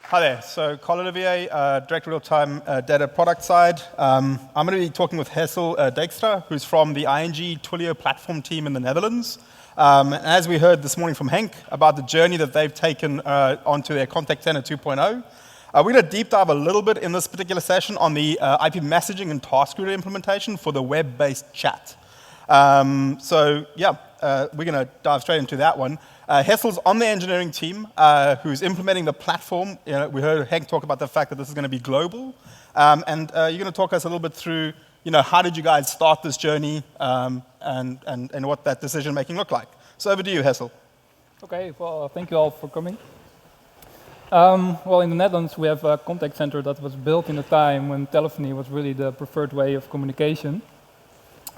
Hi there. So, Carl Olivier, Director Real-Time Data Product Side. I'm going to be talking with Hessel Dijkstra, who's from the ING Twilio platform team in the Netherlands. And as we heard this morning from Henk about the journey that they've taken onto their Contact Center 2.0, we're going to deep dive a little bit in this particular session on the IP messaging and task router implementation for the web-based chat. We're going to dive straight into that one. Hessel's on the engineering team who's implementing the platform. We heard Henk talk about the fact that this is going to be global. You're going to talk us a little bit through, how did you guys start this journey and what that decision making looked like. So over to you, Hessel. Okay, well, thank you all for coming. In the Netherlands, we have a contact center that was built in a time when telephony was really the preferred way of communication.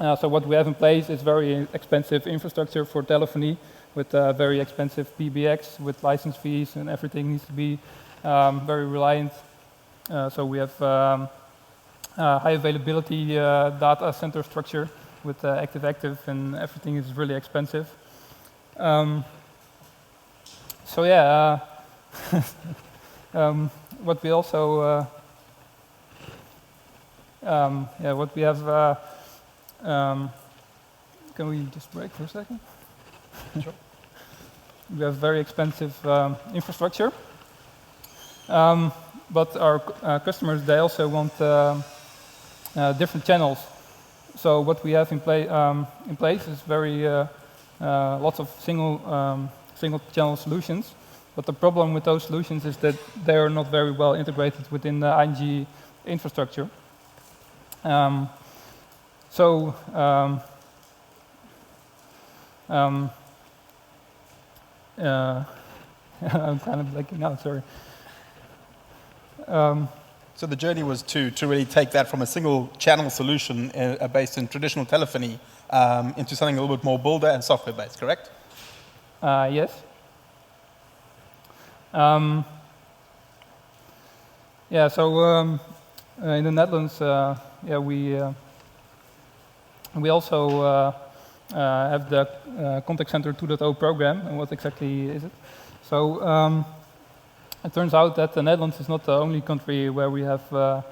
So what we have in place is very expensive infrastructure for telephony with very expensive PBX, with license fees, and everything needs to be very reliant. So we have high availability data center structure with active-active, and everything is really expensive. What we also, what we have, can we just break for a second? Sure. We have very expensive infrastructure, but our customers, they also want different channels. So what we have in place is very lots of single channel solutions. But the problem with those solutions is that they are not very well integrated within the ING infrastructure. I'm kind of blanking out, sorry. So the journey was to really take that from a single channel solution based in traditional telephony into something a little bit more builder and software based, correct? Yes. In the Netherlands, we also have the Contact Center 2.0 program. And what exactly is it? So it turns out that the Netherlands is not the only country where we have to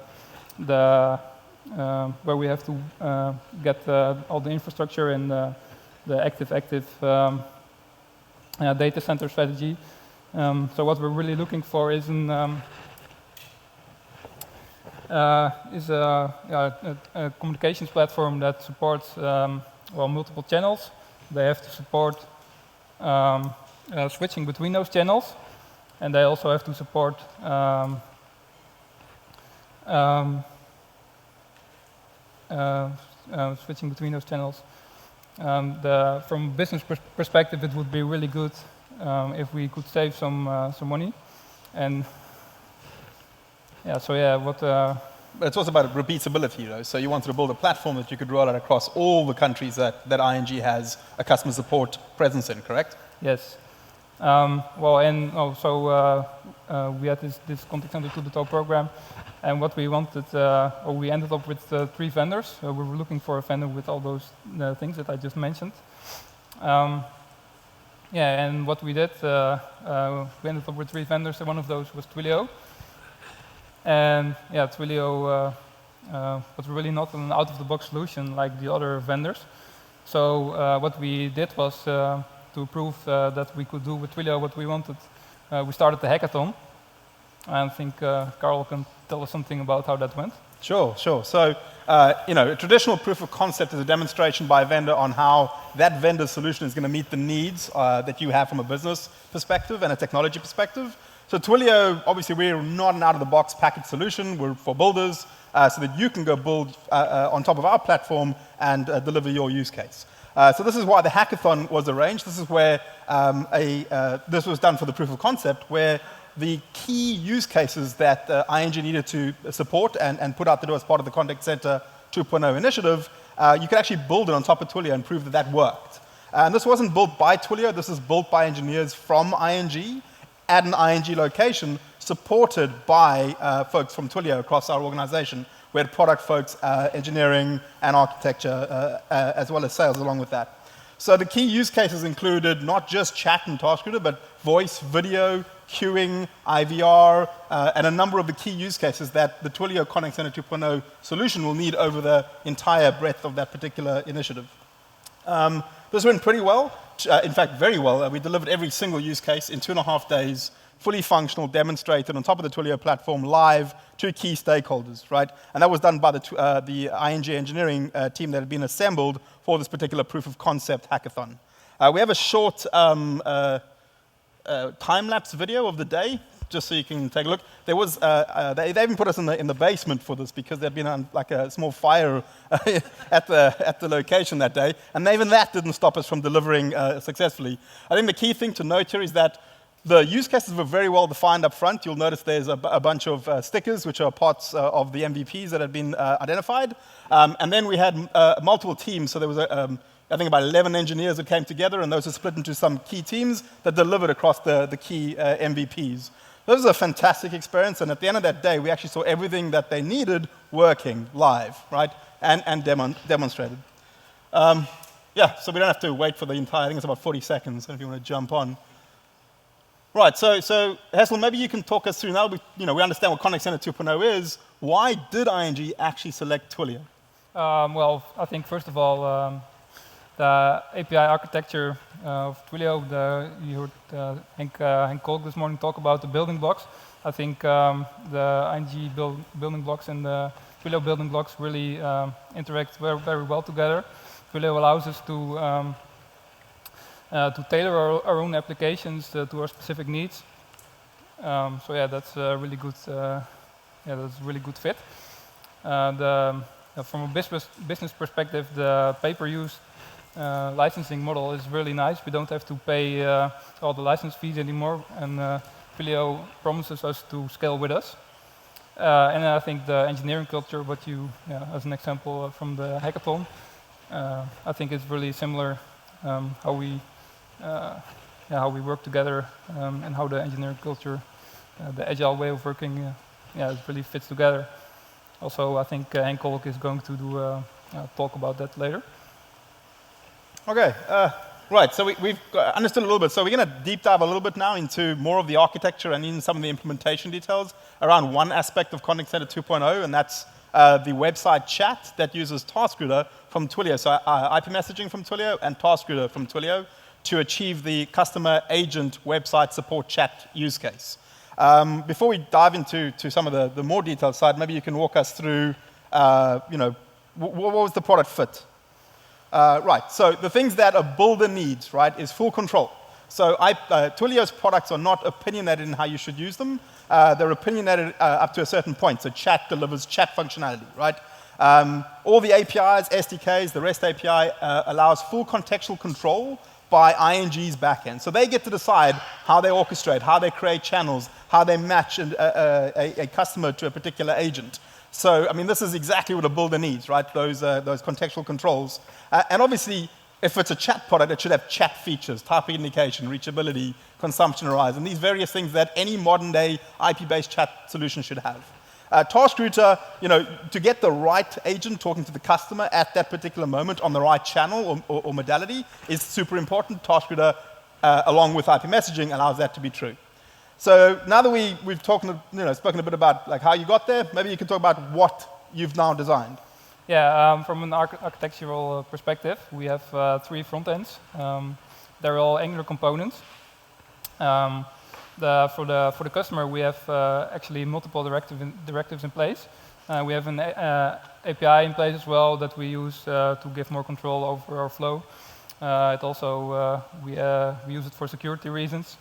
get all the infrastructure and the active data center strategy. So what we're really looking for is a communications platform that supports multiple channels. They have to support switching between those channels, and they also have to support switching between those channels. From a business perspective, it would be really good if we could save some money. And But it's also about repeatability, So you wanted to build a platform that you could roll out across all the countries that ING has a customer support presence in, correct? Yes. We had this Contact Center 2.0 program, and what we wanted, we ended up with 3 vendors. We were looking for a vendor with all those things that I just mentioned. And what we did, we ended up with 3 vendors, and one of those was Twilio. And Twilio was really not an out-of-the-box solution like the other vendors. So what we did was to prove that we could do with Twilio what we wanted. We started the hackathon. I think Carl can tell us something about how that went. Sure. So, a traditional proof of concept is a demonstration by a vendor on how that vendor solution is going to meet the needs that you have from a business perspective and a technology perspective. So Twilio, obviously, we're not an out-of-the-box package solution. We're for builders, so that you can go build on top of our platform and deliver your use case. So this is why the hackathon was arranged. This is where this was done for the proof of concept, where the key use cases that ING needed to support and put out the door as part of the Contact Center 2.0 initiative, you could actually build it on top of Twilio and prove that that worked. And this wasn't built by Twilio. This is built by engineers from ING at an ING location, supported by folks from Twilio across our organization. We had product folks, engineering and architecture, as well as sales along with that. So the key use cases included not just chat and TaskRouter, but voice, video, queuing, IVR, and a number of the key use cases that the Twilio Contact Center 2.0 solution will need over the entire breadth of that particular initiative. This went pretty well, in fact, very well. We delivered every single use case in 2.5 days, fully functional, demonstrated on top of the Twilio platform, live to key stakeholders, right? And that was done by the ING engineering team that had been assembled for this particular proof of concept hackathon. We have a short time-lapse video of the day, just so you can take a look. There was, they even put us in the basement for this because there'd been like a small fire at the location that day, and even that didn't stop us from delivering successfully. I think the key thing to note here is that the use cases were very well defined up front. You'll notice there's a bunch of stickers, which are parts of the MVPs that had been identified. And then we had multiple teams, so there was I think about 11 engineers that came together, and those are split into some key teams that delivered across the key MVPs. This was a fantastic experience, and at the end of that day, we actually saw everything that they needed working live, right, and demonstrated. Yeah, so we don't have to wait for the entire, I think it's about 40 seconds, if you want to jump on. Right, so Hessel, maybe you can talk us through now. We understand what Contact Center 2.0 is. Why did ING actually select Twilio? Well, I think first of all, the API architecture of Twilio, you heard Henk Kolk this morning talk about the building blocks. I think the ING building blocks and the Twilio building blocks really interact very, very well together. Twilio allows us to tailor our own applications to our specific needs. So yeah, that's a really good, that's a really good fit. From a business perspective, the pay-per-use licensing model is really nice. We don't have to pay all the license fees anymore, and Twilio promises us to scale with us. And I think the engineering culture, what you, as an example from the hackathon, I think it's really similar how we work together and how the engineering culture, the agile way of working, it really fits together. Also, I think Henk Kolk is going to do talk about that later. Okay, right, so we've understood a little bit. So we're going to deep dive a little bit now into more of the architecture and in some of the implementation details around one aspect of Contact Center 2.0, and that's the website chat that uses TaskRouter from Twilio. So IP messaging from Twilio and TaskRouter from Twilio to achieve the customer agent website support chat use case. Before we dive into some of the more detailed side, maybe you can walk us through, what was the product fit? Right, so the things that a builder needs, right, is full control. So Twilio's products are not opinionated in how you should use them. They're opinionated up to a certain point. So chat delivers chat functionality, right? All the APIs, SDKs, the REST API allows full contextual control by ING's backend. So they get to decide how they orchestrate, how they create channels, how they match a customer to a particular agent. So, I mean, this is exactly what a builder needs, right? Those contextual controls. And obviously, if it's a chat product, it should have chat features, typing indication, reachability, consumption arise, and these various things that any modern-day IP-based chat solution should have. TaskRouter, to get the right agent talking to the customer at that particular moment on the right channel or modality is super important. TaskRouter, along with IP messaging, allows that to be true. So now that we've spoken a bit about like how you got there, maybe you can talk about what you've now designed. Yeah, from an architectural perspective, we have 3 front ends. They're all Angular components. For the customer, we have actually multiple directives in place. We have an API in place as well that we use to give more control over our flow. It also we use it for security reasons.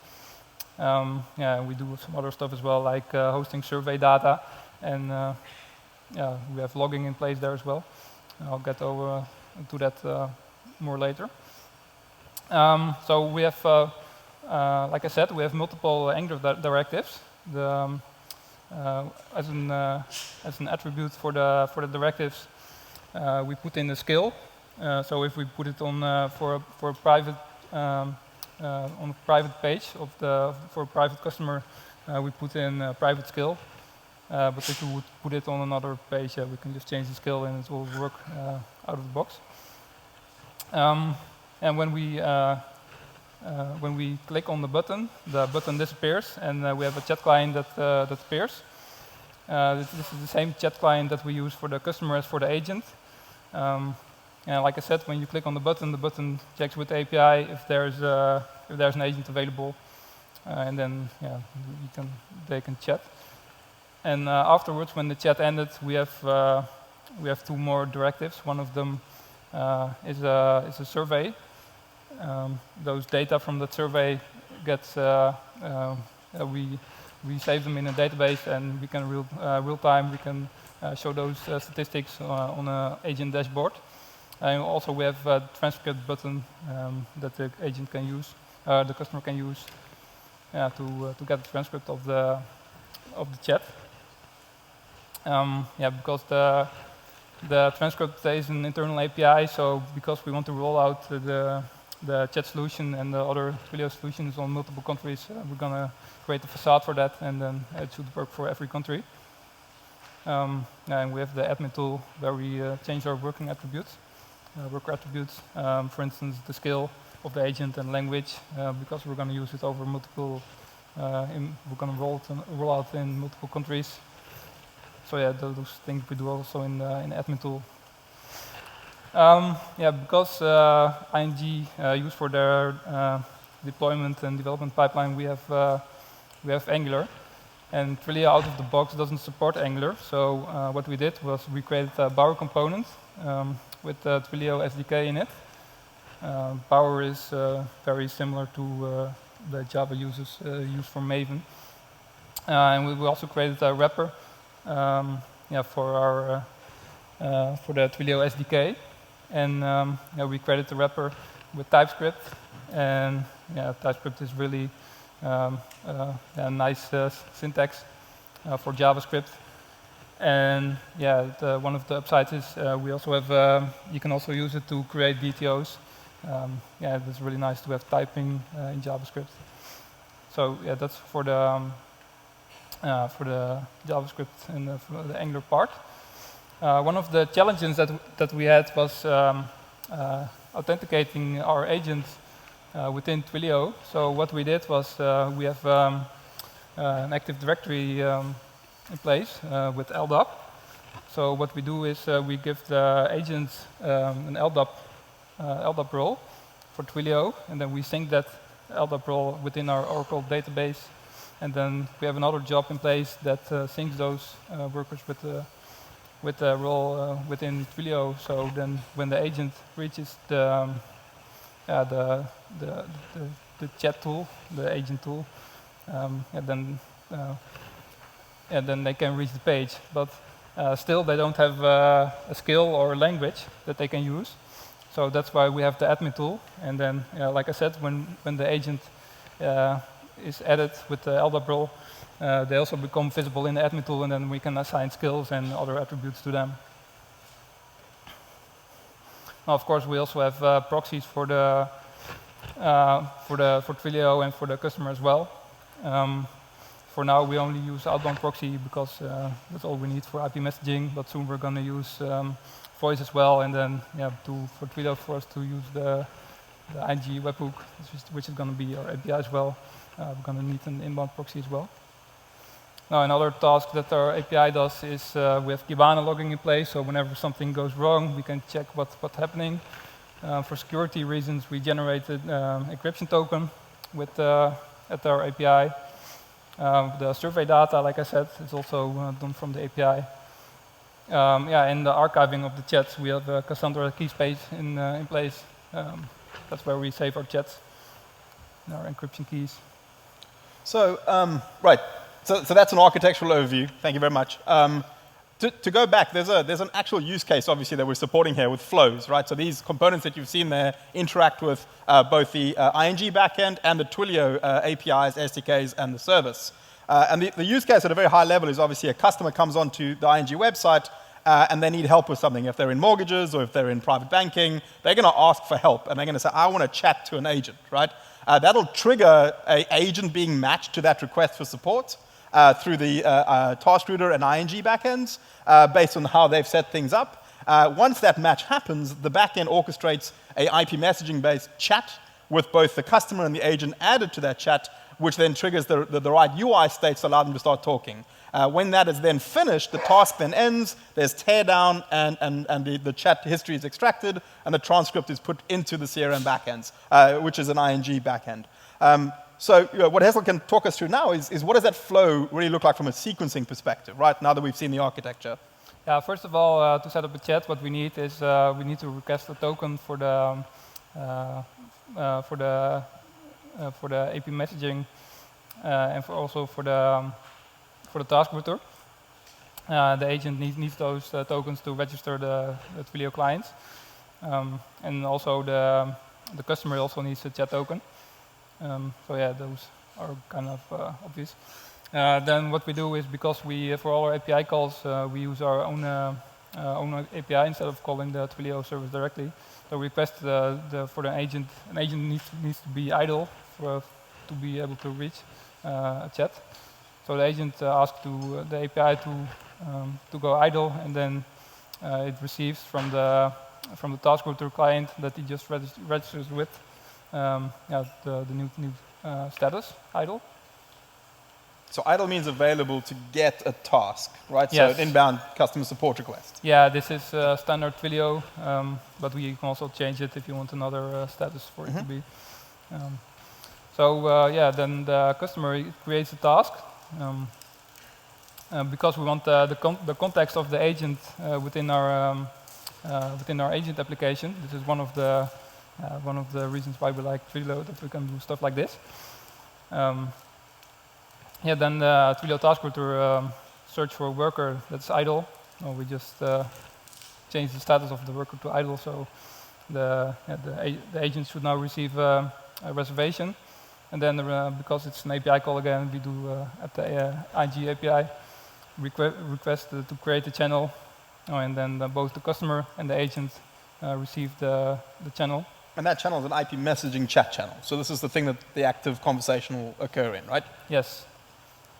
We do some other stuff as well, like hosting survey data, and we have logging in place there as well. I'll get over to that more later. So we have, like I said, we have multiple Angular directives. As an attribute for the directives, we put in the skill. So if we put it on for a private on a private page for a private customer, we put in private skill. But if we would put it on another page, we can just change the skill and it will work out of the box. And when we click on the button disappears, and we have a chat client that appears. This is the same chat client that we use for the customer as for the agent. And like I said, when you click on the button checks with the API if there's an agent available, and then they can chat. And afterwards, when the chat ended, we have two more directives. One of them is a survey. Those data from that survey gets we save them in a database, and we can real time we can show those statistics on an agent dashboard. And also we have a transcript button that the agent can use, the customer can use to get the transcript of the chat. Because the transcript is an internal API, so because we want to roll out the chat solution and the other Twilio solutions on multiple countries, we're going to create a facade for that, and then it should work for every country. And we have the admin tool where we change our working attributes, worker attributes, for instance, the skill of the agent and language, because we're going to use it over multiple, we're going to roll out in multiple countries. So yeah, those things we do also in the admin tool. Because ING use for their deployment and development pipeline, we have Angular, and Twilio out of the box doesn't support Angular. So what we did was we created a Bower component with Twilio SDK in it. Bower is very similar to the Java users use for Maven, and we also created a wrapper for the Twilio SDK. And we created the wrapper with TypeScript, and TypeScript is really a nice syntax for JavaScript. And one of the upsides is we also have you can also use it to create DTOs. It's really nice to have typing in JavaScript. So that's for the JavaScript and for the Angular part. One of the challenges that we had was authenticating our agents within Twilio. So what we did was we have an Active Directory in place with LDAP. So what we do is we give the agents an LDAP role for Twilio, and then we sync that LDAP role within our Oracle database. And then we have another job in place that syncs those workers with the role within Twilio. So then when the agent reaches the chat tool, the agent tool, then they can reach the page. But still they don't have a skill or a language that they can use. So that's why we have the admin tool. And then, like I said, when the agent is added with the LDAP role, they also become visible in the admin tool, and then we can assign skills and other attributes to them. Now, of course, we also have proxies for Twilio and for the customer as well. For now, we only use outbound proxy because that's all we need for IP messaging. But soon we're going to use voice as well, and then for Twilio for us to use the ING webhook, which is going to be our API as well. We're going to need an inbound proxy as well. Now, another task that our API does is we have Kibana logging in place, so whenever something goes wrong, we can check what's happening. For security reasons, we generated encryption token at our API. The survey data, like I said, is also done from the API. In the archiving of the chats, we have a Cassandra key space in place. That's where we save our chats, and our encryption keys. So, right. So that's an architectural overview. Thank you very much. To go back, there's an actual use case, obviously, that we're supporting here with flows, right? So these components that you've seen there interact with both the ING backend and the Twilio APIs, SDKs, and the service. And the use case at a very high level is obviously a customer comes onto the ING website and they need help with something. If they're in mortgages or if they're in private banking, they're going to ask for help, and they're going to say, I want to chat to an agent, right? That'll trigger an agent being matched to that request for support through the TaskRouter and ING backends based on how they've set things up. Once that match happens, the backend orchestrates a IP messaging-based chat with both the customer and the agent added to that chat, which then triggers the right UI states to allow them to start talking. When that is then finished, the task then ends, there's teardown, and the chat history is extracted, and the transcript is put into the CRM backends, which is an ING backend. So what Hessel can talk us through now is what does that flow really look like from a sequencing perspective, right, now that we've seen the architecture? Yeah, first of all, to set up a chat, what we need is we need to request a token for the AP messaging and also for the task router. The agent needs those tokens to register the Twilio clients, and also the customer also needs a chat token. So yeah, those are kind of obvious. Then what we do is, because we for all our API calls we use our own API instead of calling the Twilio service directly. So we request for the agent. An agent needs to be idle to be able to reach a chat. So the agent asks the API to go idle, and then it receives from the task router client that it just registers with the new status idle. So idle means available to get a task, right? Yes. So an inbound customer support request. Yeah, this is standard Twilio, but we can also change it if you want another status for it to be. Then the customer creates a task. Because we want the context of the agent within our agent application. This is one of the reasons why we like Twilio, that we can do stuff like this. Then the Twilio task router search for a worker that's idle. We just change the status of the worker to idle, so the agent should now receive a reservation. And then because it's an API call again, we do at the ING API request to create a channel, and then both the customer and the agent receive the channel. And that channel is an IP messaging chat channel. So this is the thing that the active conversation will occur in, right? Yes.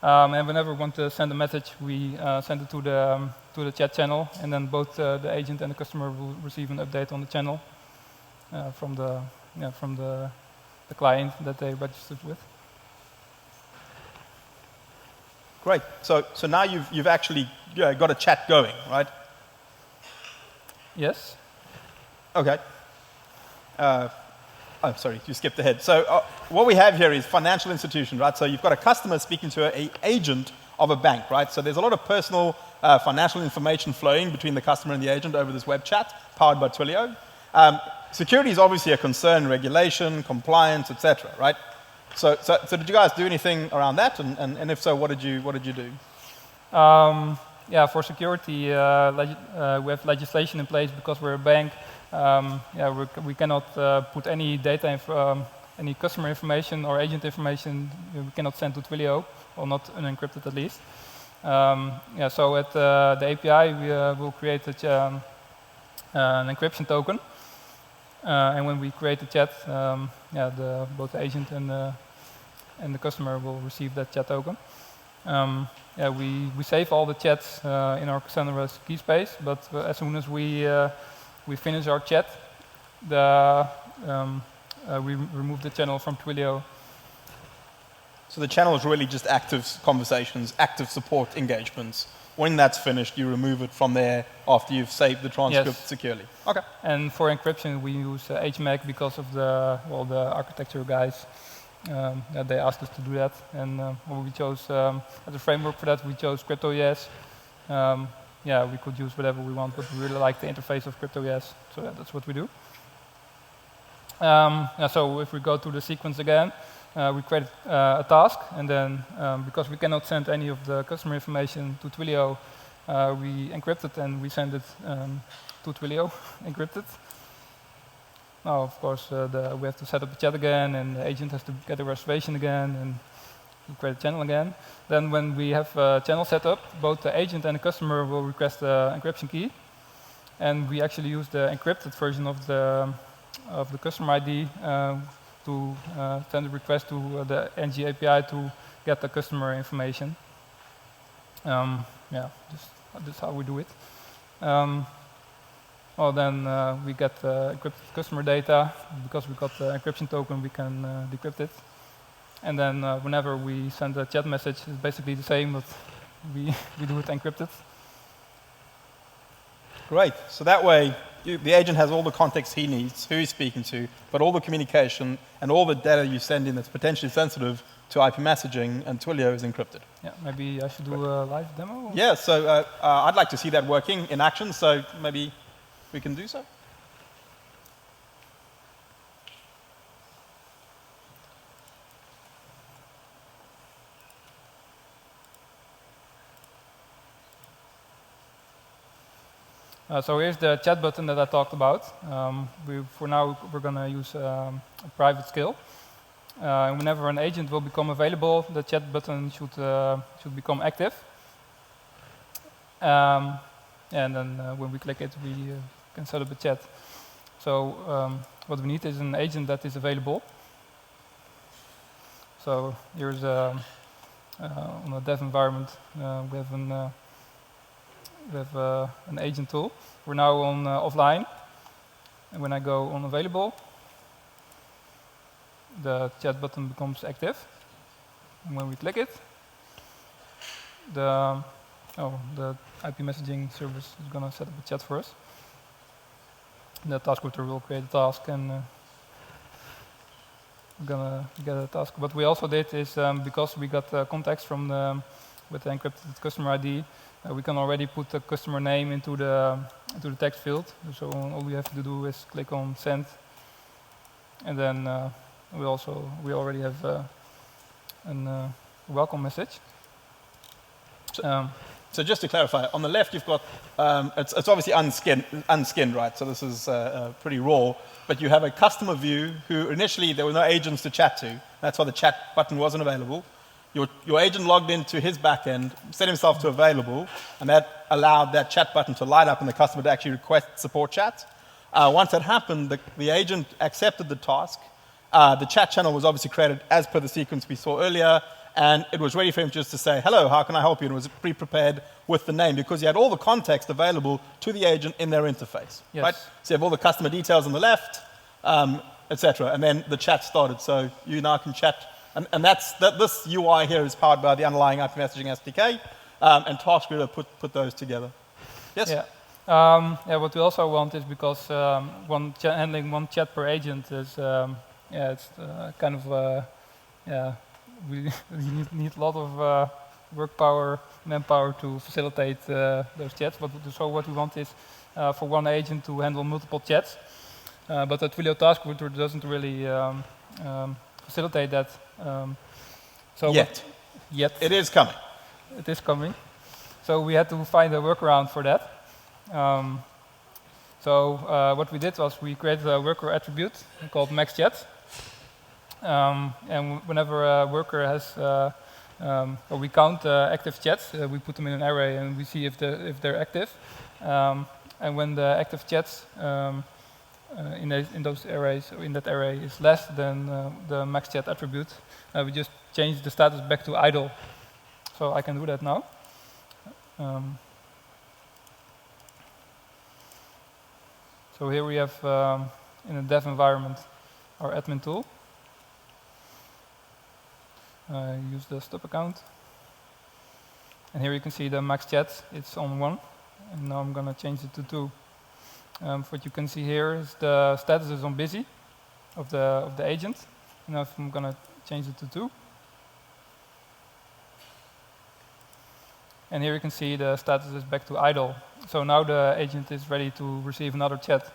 And whenever we want to send a message, we send it to the chat channel, and then both the agent and the customer will receive an update on the channel from the client that they registered with. Great. So now you've actually got a chat going, right? Yes. Okay. Oh, sorry, you skipped ahead. So what we have here is financial institution, right? So you've got a customer speaking to an agent of a bank, right? So there's a lot of personal financial information flowing between the customer and the agent over this web chat, powered by Twilio. Security is obviously a concern, regulation, compliance, etc., right? So did you guys do anything around that? And if so, what did you do? Yeah, for security, we have legislation in place because we're a bank. We cannot put any data, any customer information or agent information. We cannot send to Twilio, or not unencrypted at least. So at the API, we will create an encryption token, and when we create the chat, both the agent and the customer will receive that chat token. We save all the chats in our Cassandra key space, but as soon as we finish our chat, we remove the channel from Twilio. So the channel is really just active conversations, active support engagements. When that's finished, you remove it from there after you've saved the transcript securely. Okay. And for encryption, we use HMAC because of the architecture guys. They asked us to do that, and we chose as a framework for that. We chose Crypto.js. We could use whatever we want, but we really like the interface of Crypto.js, so that's what we do. So if we go to the sequence again, we create a task, and then because we cannot send any of the customer information to Twilio, we encrypt it and we send it to Twilio encrypted. Now, of course, we have to set up the chat again, and the agent has to get a reservation again, and create a channel again. Then when we have a channel set up, both the agent and the customer will request the encryption key, and we actually use the encrypted version of the customer ID to send a request to the NG API to get the customer information. This is how we do it. well, then we get encrypted customer data. Because we got the encryption token, we can decrypt it. And then whenever we send a chat message, it's basically the same, but we do it encrypted. Great. So that way, the agent has all the context he needs, who he's speaking to, but all the communication and all the data you send in that's potentially sensitive to IP messaging and Twilio is encrypted. Yeah, maybe I should do a live demo? Yeah, so I'd like to see that working in action, so maybe we can do so. So here's the chat button that I talked about. For now, we're going to use a private scale. And whenever an agent will become available, the chat button should become active. And then when we click it, we can set up a chat. So what we need is an agent that is available. So here's on a dev environment, we have an agent tool. We're now on offline. And when I go on available, the chat button becomes active. And when we click it, the IP messaging service is going to set up a chat for us. The task router will create a task, and we're going to get a task. What we also did is, because we got context with the encrypted customer ID, we can already put the customer name into the text field. So all we have to do is click on send, and then we already have a welcome message. So just to clarify, on the left you've got, it's obviously unskinned, right? So this is pretty raw, but you have a customer view who initially there were no agents to chat to. That's why the chat button wasn't available. Your agent logged into his backend, set himself to available, and that allowed that chat button to light up and the customer to actually request support chat. Once that happened, the agent accepted the task. The chat channel was obviously created as per the sequence we saw earlier, and it was ready for him just to say, hello, how can I help you? And it was pre-prepared with the name because you had all the context available to the agent in their interface. Yes. Right? So you have all the customer details on the left, etc. And then the chat started, so you now can chat. And this UI here is powered by the underlying IP messaging SDK, and Task Router put those together. Yes? Yeah. What we also want is because handling one chat per agent is, it's kind of, we need a lot of work power, manpower to facilitate those chats. So what we want is for one agent to handle multiple chats. But the Twilio Task Router doesn't really facilitate that. Yet. It is coming. It is coming. So we had to find a workaround for that. What we did was we created a worker attribute called maxChat. And whenever a worker has, or we count active chats, we put them in an array and we see if they're active. And when the active chats in that array is less than the maxChat attribute, we just change the status back to idle. So I can do that now. So here we have, in a dev environment, our admin tool. Use the stub account. And here you can see the maxChat, it's on 1. And now I'm going to change it to 2. What you can see here is the status is on busy of the agent. Now if I'm going to change it to 2. And here you can see the status is back to idle. So now the agent is ready to receive another chat.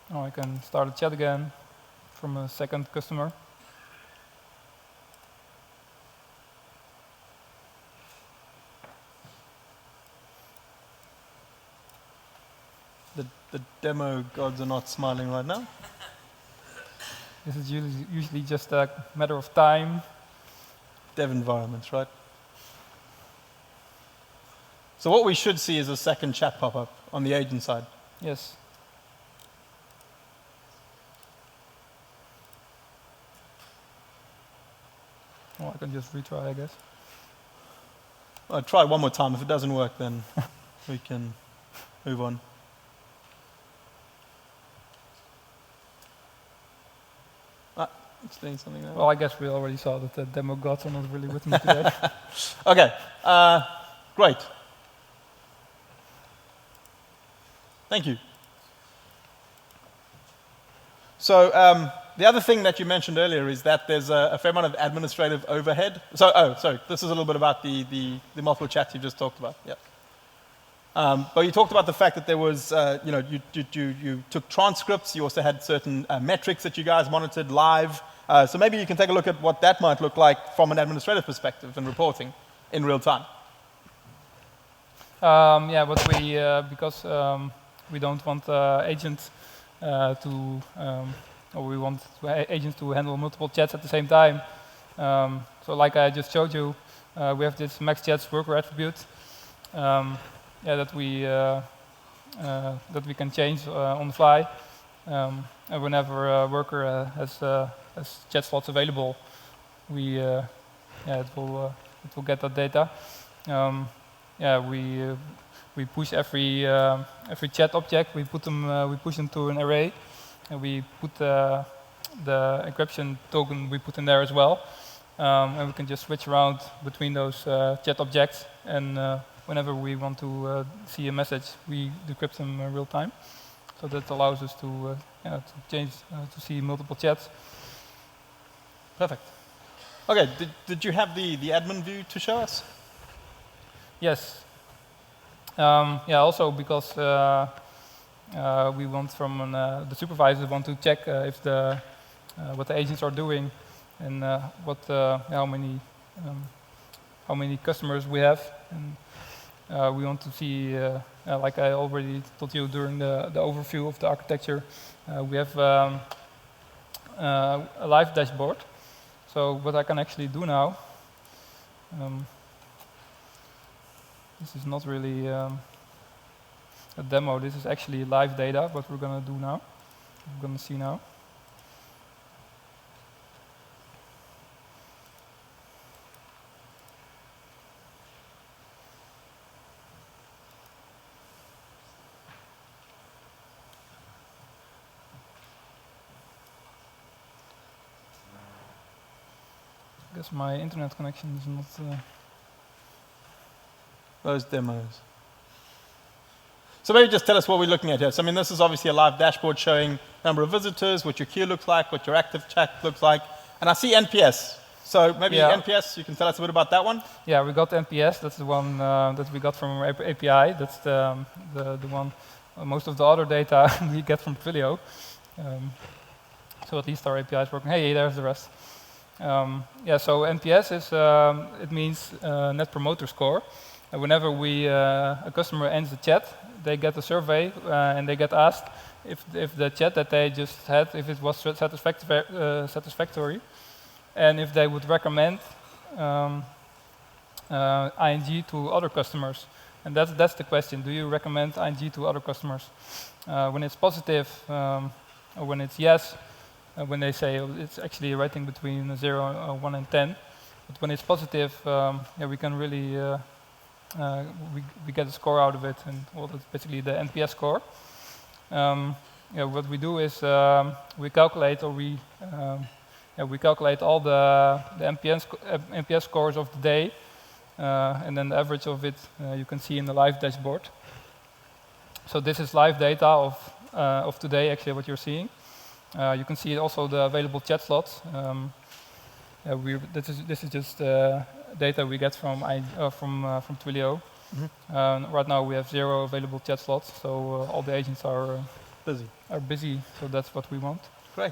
Now I can start a chat again from a second customer. The demo gods are not smiling right now. This is usually just a matter of time. Dev environments, right? So what we should see is a second chat pop-up on the agent side. Yes. can just retry, I guess. I'll try one more time. If it doesn't work, then we can move on. It's doing something there. Well, I guess we already saw that the demo gods are not really with me today. Okay, great. Thank you. So the other thing that you mentioned earlier is that there's a fair amount of administrative overhead. So, sorry, this is a little bit about the multiple chats you just talked about. Yeah. But you talked about the fact that there was, you took transcripts. You also had certain metrics that you guys monitored live. So maybe you can take a look at what that might look like from an administrative perspective and reporting in real time. Yeah, but because we don't want agents or we want agents to handle multiple chats at the same time. So like I just showed you, we have this max chats worker attribute. That we can change on the fly, and whenever a worker has chat slots available, it will get that data. We push every chat object. We push them to an array, and we put the encryption token we put in there as well, and we can just switch around between those chat objects and. Whenever we want to see a message, we decrypt them in real time. So that allows us to change, to see multiple chats. Perfect. Okay, did you have the admin view to show us? Yes. Also because we want from the supervisors want to check if what the agents are doing and how many customers we have. And, we want to see, like I already told you during the overview of the architecture, we have a live dashboard. So what I can actually do now, this is not really a demo, this is actually live data, what we're going to do now, we're going to see now. I guess my internet connection is not... Those demos. So maybe just tell us what we're looking at here. So I mean, this is obviously a live dashboard showing number of visitors, what your queue looks like, what your active chat looks like. And I see NPS. So maybe NPS, you can tell us a bit about that one? Yeah, we got NPS. That's the one that we got from our API. That's the one, most of the other data we get from Twilio. So at least our API is working. Hey, there's the rest. So NPS is it means Net Promoter Score. And whenever a customer ends the chat, they get a survey and they get asked if the chat that they just had, if it was satisfactory, and if they would recommend ING to other customers. And that's the question: do you recommend ING to other customers? When it's positive, or when it's yes. When they say it's actually a rating between 0, 1, and 10. But when it's positive, we can really we get a score out of it, and well, that's basically the NPS score. What we do is we calculate we calculate all the NPS scores of the day, and then the average of it you can see in the live dashboard. So this is live data of today, actually what you're seeing. You can see also the available chat slots. This is just data we get from Twilio. Mm-hmm. Right now we have 0 available chat slots, so all the agents are busy. So that's what we want. Great.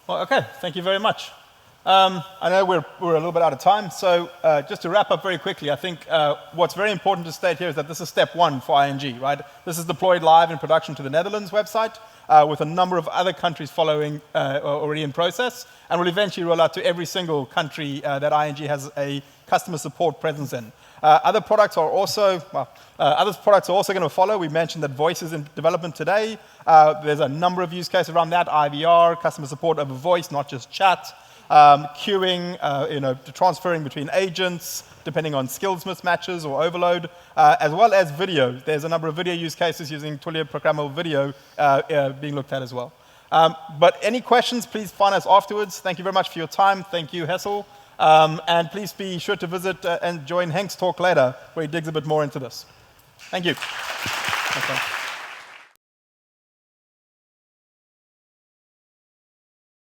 Well, okay. Thank you very much. I know we're a little bit out of time, so just to wrap up very quickly, I think what's very important to state here is that this is step 1 for ING, right? This is deployed live in production to the Netherlands website with a number of other countries following already in process, and will eventually roll out to every single country that ING has a customer support presence in. Other products are also going to follow. We mentioned that voice is in development today. There's a number of use cases around that: IVR, customer support over voice, not just chat. queuing, transferring between agents, depending on skills mismatches or overload, as well as video. There's a number of video use cases using Twilio programmable video being looked at as well. But any questions, please find us afterwards. Thank you very much for your time. Thank you, Hessel. And please be sure to visit and join Henk's talk later, where he digs a bit more into this. Thank you. Okay.